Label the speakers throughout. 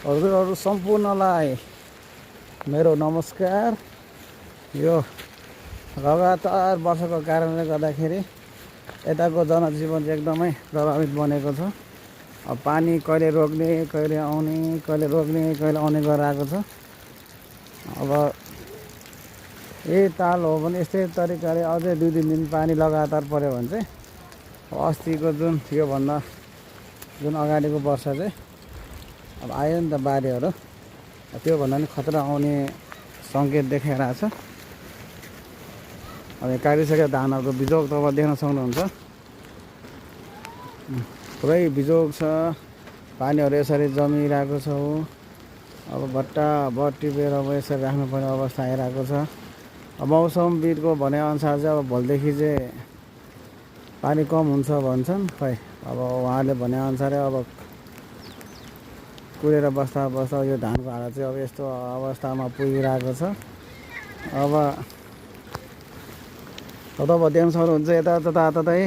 Speaker 1: हजुरहरू सम्पूर्णलाई मेरो नमस्कार। यो लगातार वर्षाको कारणले गर्दाखेरि यताको जनजीवन चाहिँ एकदमै प्रभावित बनेको छ। अब पानी कहिले रोक्ने कहिले आउने कहिले रोक्ने कहिले आउने गरेर आएको छ। अब यही ताल हो भने यस्तै तरिकाले अझै 2-3 दिन पानी लगातार पर्यो भने चाहिँ अस्तिको जुन योभन्दा जुन अगाडिको वर्ष चाहिँ अब आयो नि त बाढीहरू, त्योभन्दा पनि खतरा आउने सङ्केत देखाइरहेको छ। अब काटिसकेको धानहरूको बिजोग तपाईँ देख्न सक्नुहुन्छ, पुरै बिजोग छ। पानीहरू यसरी जमिरहेको छ। अब बट्टाबट टिपेर अब यसरी राख्नुपर्ने अवस्था आइरहेको छ। अब मौसमविदको भनेअनुसार चाहिँ अब भोलिदेखि चाहिँ पानी कम हुन्छ भन्छन्। खै अब उहाँले भनेअनुसारै अब कुरेर बस्दा बस्दा यो धानको हालत चाहिँ अब यस्तो अवस्थामा पुगिरहेको छ। अब तपाईँ देख्न सक्नुहुन्छ यताततै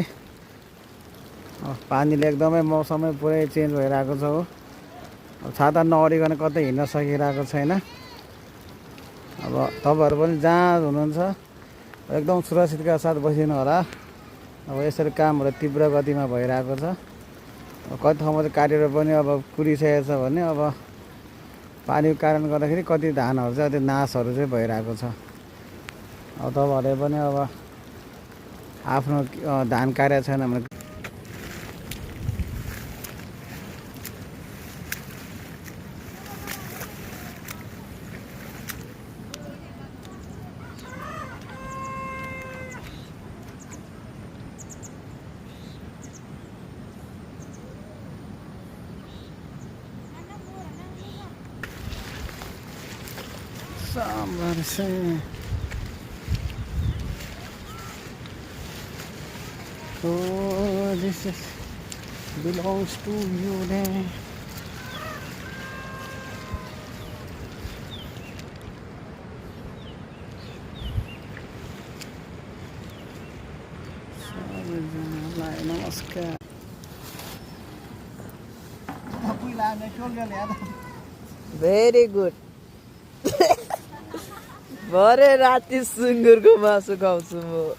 Speaker 1: पानीले एकदमै मौसमै पुरै चेन्ज भइरहेको छ। हो अब छाता नअडिकन कतै हिँड्न सकिरहेको छैन। अब तपाईँहरू पनि जहाँ हुनुहुन्छ एकदम सुरक्षितका साथ बसिदिनु होला। अब यसरी कामहरू तीव्र गतिमा भइरहेको छ। कति ठाउँमा चाहिँ काटेर पनि अब कुरिसकेको छ भने अब पानीको कारणले गर्दाखेरि कति धानहरू चाहिँ त्यो नाशहरू चाहिँ भइरहेको छ। अब तपाईँहरूले पनि अब आफ्नो धान कार्य छैन भने Somebody oh, this is belongs to you then. नमस्कार।
Speaker 2: Very good. भरे राति सुँगुरको मासु खुवाउँछु म।